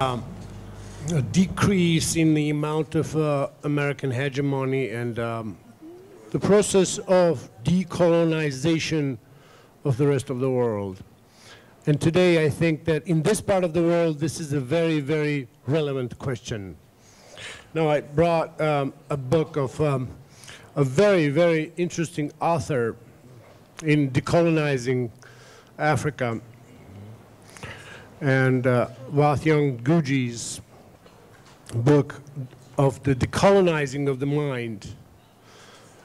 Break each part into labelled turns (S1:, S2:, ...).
S1: A decrease in the amount of American hegemony and the process of decolonization of the rest of the world. And today I think that in this part of the world, this is a very, very relevant question. Now I brought a book of a very, very interesting author in decolonizing Africa, and Wathyoung Guji's book of the decolonizing of the mind.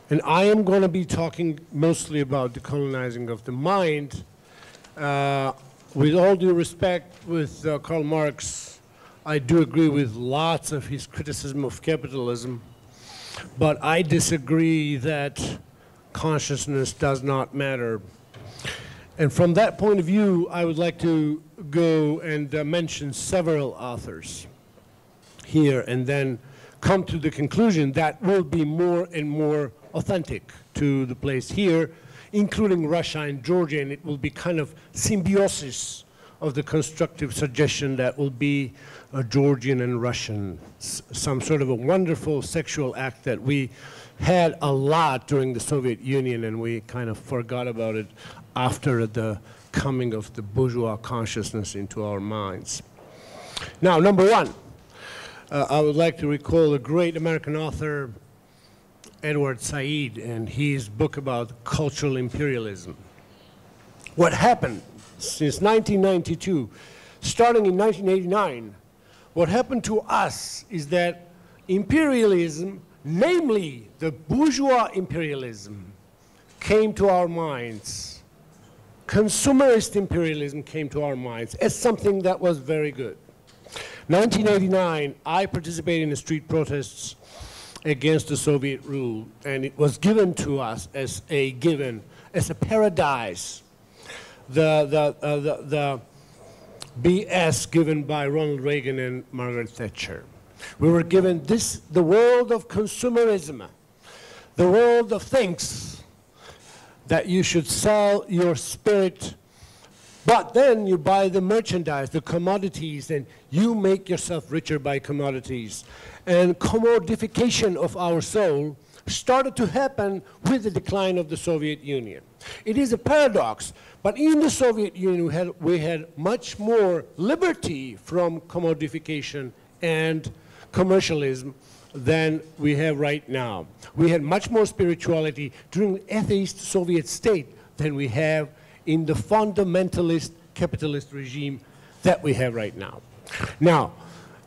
S1: And I am going to be talking mostly about decolonizing of the mind. With all due respect with Karl Marx, I do agree with lots of his criticism of capitalism, but I disagree that consciousness does not matter. And from that point of view, I would like to go and mention several authors here and then come to the conclusion that will be more and more authentic to the place here, including Russia and Georgia, and it will be kind of symbiosis of the constructive suggestion that will be a Georgian and Russian, some sort of a wonderful sexual act that we had a lot during the Soviet Union, and we kind of forgot about it after the coming of the bourgeois consciousness into our minds. Now, number one, I would like to recall a great American author, Edward Said, and his book about cultural imperialism. What happened since 1992, starting in 1989, what happened to us is that imperialism, namely the bourgeois imperialism, came to our minds. Consumerist imperialism came to our minds as something that was very good. 1989, I participated in the street protests against the Soviet rule, and it was given to us as a given, as a paradise. The BS given by Ronald Reagan and Margaret Thatcher. We were given this, the world of consumerism, the world of things, that you should sell your spirit, but then you buy the merchandise, the commodities, and you make yourself richer by commodities. And commodification of our soul started to happen with the decline of the Soviet Union. It is a paradox, but in the Soviet Union we had much more liberty from commodification and commercialism than we have right now. We had much more spirituality during the atheist Soviet state than we have in the fundamentalist capitalist regime that we have right now. Now,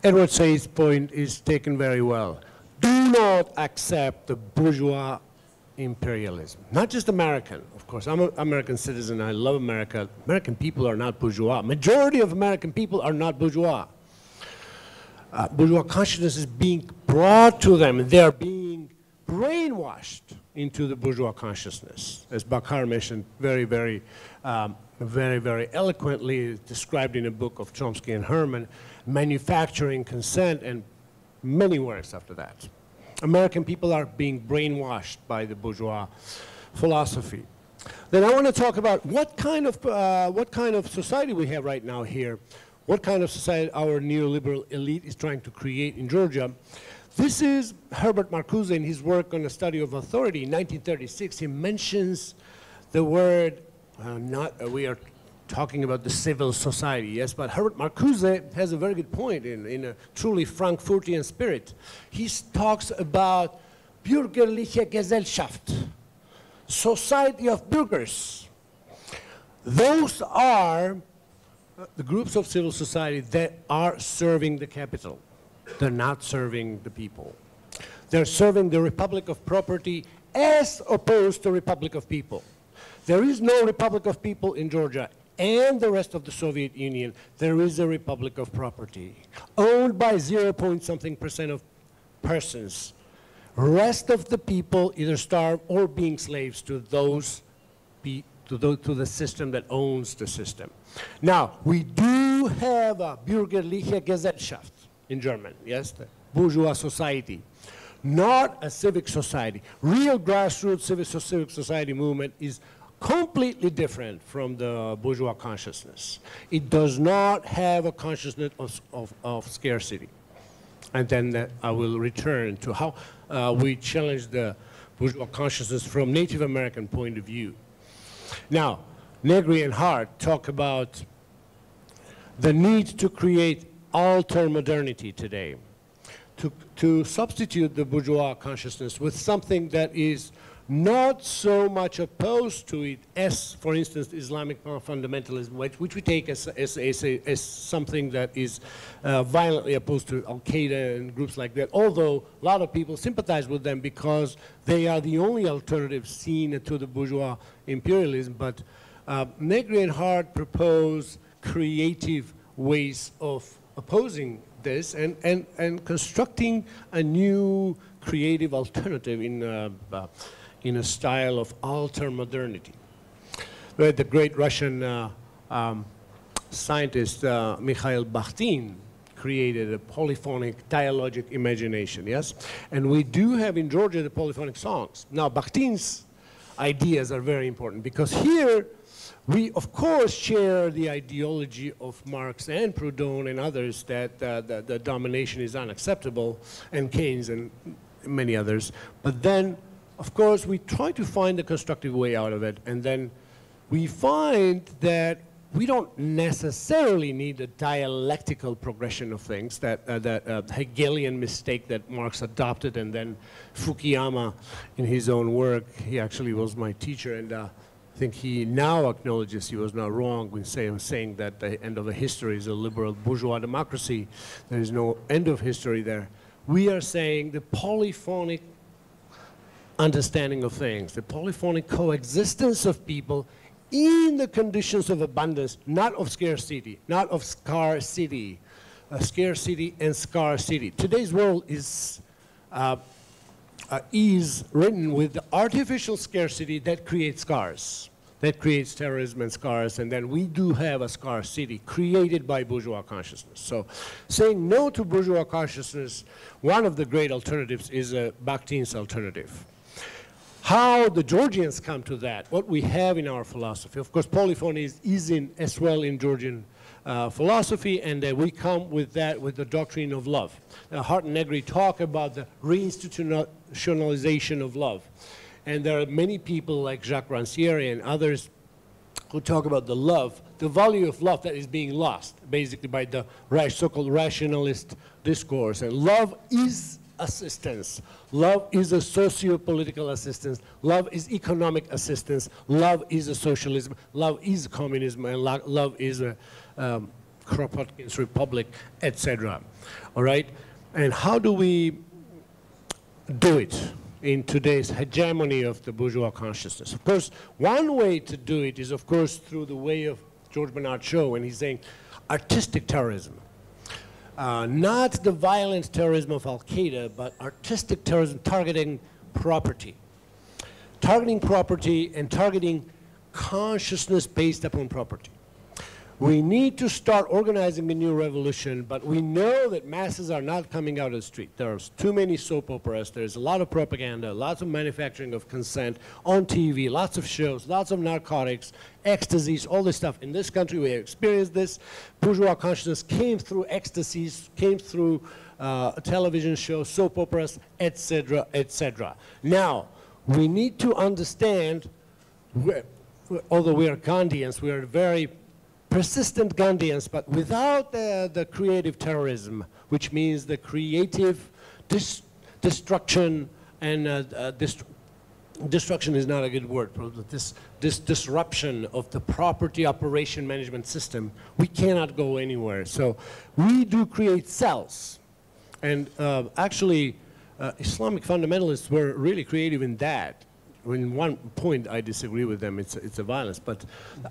S1: Edward Said's point is taken very well. Do not accept the bourgeois imperialism. Not just American, of course. I'm an American citizen. I love America. American people are not bourgeois. Majority of American people are not bourgeois. Bourgeois consciousness is being brought to them. They are being brainwashed into the bourgeois consciousness, as Bakar mentioned very, very eloquently described in a book of Chomsky and Herman, Manufacturing Consent, and many works after that. American people are being brainwashed by the bourgeois philosophy. Then I want to talk about what kind of society we have right now here, what kind of society our neoliberal elite is trying to create in Georgia. This is Herbert Marcuse in his work on the study of authority in 1936. He mentions the word, we are talking about the civil society, yes, but Herbert Marcuse has a very good point in a truly Frankfurtian spirit. He talks about bürgerliche Gesellschaft, society of burghers. Those are the groups of civil society that are serving the capital. They're not serving the people. They're serving the Republic of Property as opposed to Republic of People. There is no Republic of People in Georgia and the rest of the Soviet Union. There is a Republic of Property owned by 0.something% of persons. Rest of the people either starve or being slaves to the system that owns the system. Now, we do have a bürgerliche Gesellschaft in German, yes, the bourgeois society, not a civic society. Real grassroots civic society movement is completely different from the bourgeois consciousness. It does not have a consciousness of scarcity. And then I will return to how we challenge the bourgeois consciousness from Native American point of view. Now, Negri and Hart talk about the need to create alter modernity today, to substitute the bourgeois consciousness with something that is not so much opposed to it as, for instance, Islamic fundamentalism, which we take as something that is violently opposed to Al-Qaeda and groups like that, although a lot of people sympathize with them because they are the only alternative seen to the bourgeois imperialism. But Negri and Hart propose creative ways of opposing this and constructing a new creative alternative in a style of alter modernity. The great Russian scientist Mikhail Bakhtin created a polyphonic dialogic imagination, yes? And we do have in Georgia the polyphonic songs. Now, Bakhtin's ideas are very important because here we, of course, share the ideology of Marx and Proudhon and others that the domination is unacceptable, and Keynes and many others. But then, of course, we try to find a constructive way out of it, and then we find that we don't necessarily need a dialectical progression of things, that Hegelian mistake that Marx adopted, and then Fukuyama, in his own work, he actually was my teacher, and I think he now acknowledges he was not wrong when saying that the end of the history is a liberal bourgeois democracy. There is no end of history there. We are saying the polyphonic understanding of things, the polyphonic coexistence of people in the conditions of abundance, not of scarcity, not of scarcity, scarcity and scarcity. Today's world is written with the artificial scarcity that creates scars, that creates terrorism and scars, and then we do have a scarcity created by bourgeois consciousness. So saying no to bourgeois consciousness, one of the great alternatives is Bakhtin's alternative. How the Georgians come to that, what we have in our philosophy. Of course, polyphony is in as well in Georgian philosophy, and we come with that with the doctrine of love. Hart and Negri talk about the reinstitutionalization of love. And there are many people like Jacques Rancière and others who talk about the love, the value of love that is being lost, basically by the so-called rationalist discourse. And love is assistance. Love is a socio-political assistance. Love is economic assistance. Love is a socialism. Love is communism. And love is a Kropotkin's republic, etc. All right? And how do we do it in today's hegemony of the bourgeois consciousness? Of course, one way to do it is, of course, through the way of George Bernard Shaw, when he's saying artistic terrorism. Not the violent terrorism of Al-Qaeda, but artistic terrorism targeting property. Targeting property and targeting consciousness based upon property. We need to start organizing a new revolution, but we know that masses are not coming out of the street. There's too many soap operas, there's a lot of propaganda, lots of manufacturing of consent on TV, lots of shows, lots of narcotics, ecstasies, all this stuff. In this country, we have experienced this. Bourgeois consciousness came through ecstasies, came through television shows, soap operas, etc., etc. Now, we need to understand, although we are Gandhians, we are very persistent Gandhians, but without the creative terrorism, which means the creative destruction, and destruction is not a good word, this disruption of the property operation management system, we cannot go anywhere. So we do create cells. And actually, Islamic fundamentalists were really creative in that. In one point, I disagree with them. It's a violence, but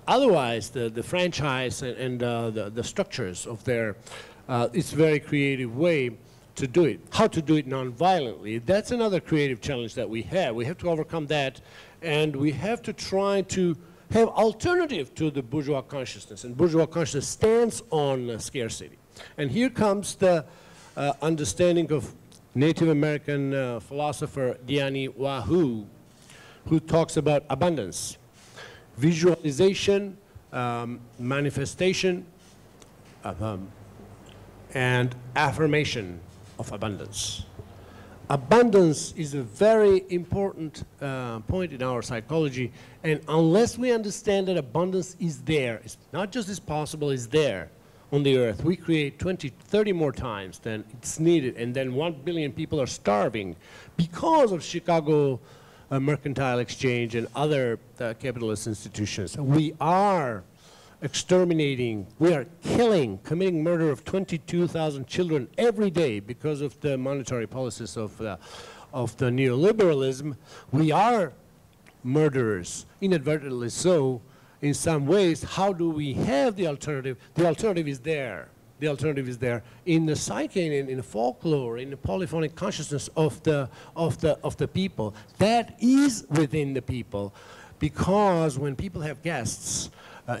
S1: otherwise, the franchise and the structures of their, it's a very creative way to do it. How to do it non-violently? That's another creative challenge that we have. We have to overcome that, and we have to try to have alternative to the bourgeois consciousness. And bourgeois consciousness stands on scarcity. And here comes the understanding of Native American philosopher Diani Wahu, who talks about abundance. visualization, manifestation, and affirmation of abundance. Abundance is a very important point in our psychology, and unless we understand that abundance is there, it's not just is possible, it's there on the earth. We create 20, 30 more times than it's needed, and then 1 billion people are starving because of Chicago Mercantile Exchange and other capitalist institutions. We are exterminating, we are killing, committing murder of 22,000 children every day because of the monetary policies of the neoliberalism. We are murderers, inadvertently so, in some ways. How do we have the alternative? The alternative is there. The alternative is there in the psyche, in the folklore, in the polyphonic consciousness of the people. That is within the people, because when people have guests,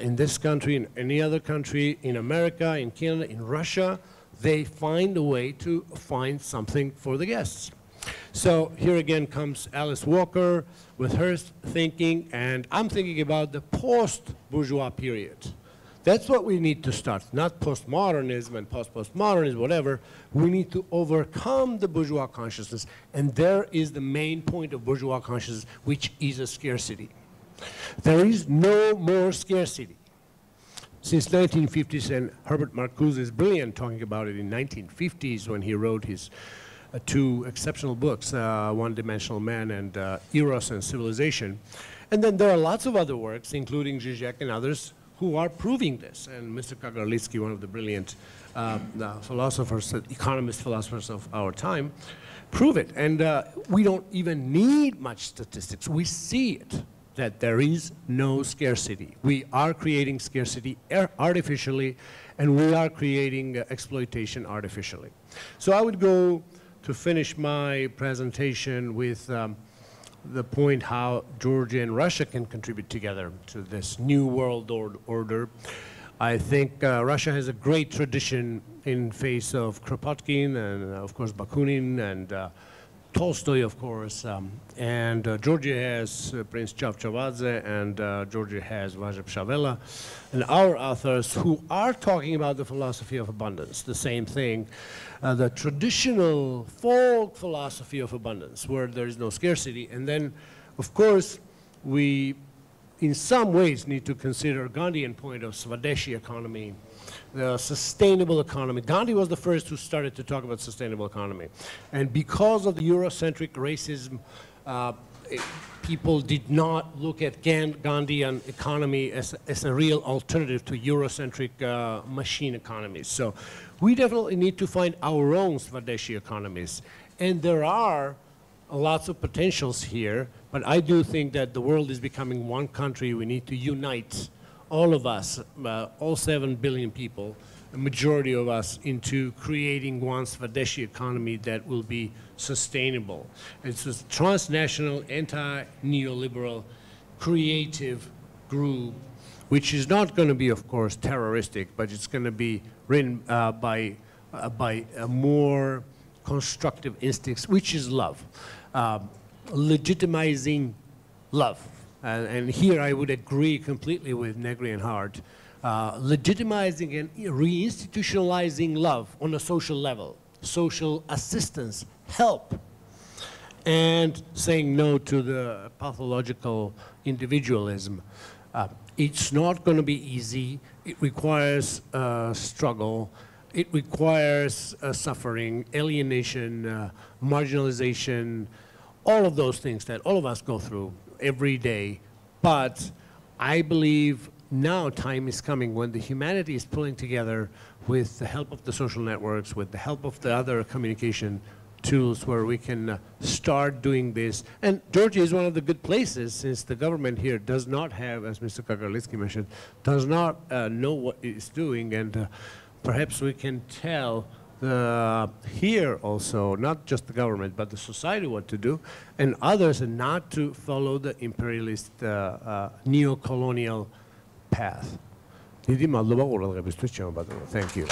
S1: in this country, in any other country, in America, in Canada, in Russia, they find a way to find something for the guests. So here again comes Alice Walker with her thinking, and I'm thinking about the post-bourgeois period. That's what we need to start, not postmodernism and post-postmodernism, whatever. We need to overcome the bourgeois consciousness, and there is the main point of bourgeois consciousness, which is a scarcity. There is no more scarcity. Since 1950s, and Herbert Marcuse is brilliant talking about it in 1950s when he wrote his two exceptional books, One Dimensional Man and Eros and Civilization. And then there are lots of other works, including Zizek and others, who are proving this. And Mr. Kagarlitsky, one of the brilliant philosophers, economist philosophers of our time, prove it. And we don't even need much statistics. We see it, that there is no scarcity. We are creating scarcity artificially, and we are creating exploitation artificially. So I would go to finish my presentation with the point how Georgia and Russia can contribute together to this new world order. I think Russia has a great tradition in face of Kropotkin and, of course, Bakunin and Tolstoy, of course, and Georgia has Prince Kakabadze, and Georgia has Vazhep Shavela, and our authors who are talking about the philosophy of abundance, the same thing, the traditional folk philosophy of abundance, where there is no scarcity. And then, of course, we, in some ways, need to consider Gandhian point of Swadeshi economy, the sustainable economy. Gandhi was the first who started to talk about sustainable economy. And because of the Eurocentric racism, people did not look at Gandhian economy as a real alternative to Eurocentric machine economies. So we definitely need to find our own Swadeshi economies. And there are lots of potentials here, but I do think that the world is becoming one country. We need to unite all of us, all 7 billion people, a majority of us, into creating one Swadeshi economy that will be sustainable. It's a transnational, anti-neoliberal, creative group, which is not going to be, of course, terroristic, but it's going to be written by a more constructive instincts, which is love, legitimizing love. And here I would agree completely with Negri and Hart, legitimizing and reinstitutionalizing love on a social level, social assistance, help, and saying no to the pathological individualism. It's not going to be easy. It requires struggle. It requires suffering, alienation, marginalization, all of those things that all of us go through every day. But I believe now time is coming when the humanity is pulling together with the help of the social networks, with the help of the other communication tools, where we can start doing this. And Georgia is one of the good places, since the government here does not have, as Mr. Kagarlitsky mentioned, does not know what it's doing. And perhaps we can tell here also, not just the government, but the society what to do, and others, and not to follow the imperialist neo-colonial path. Thank you.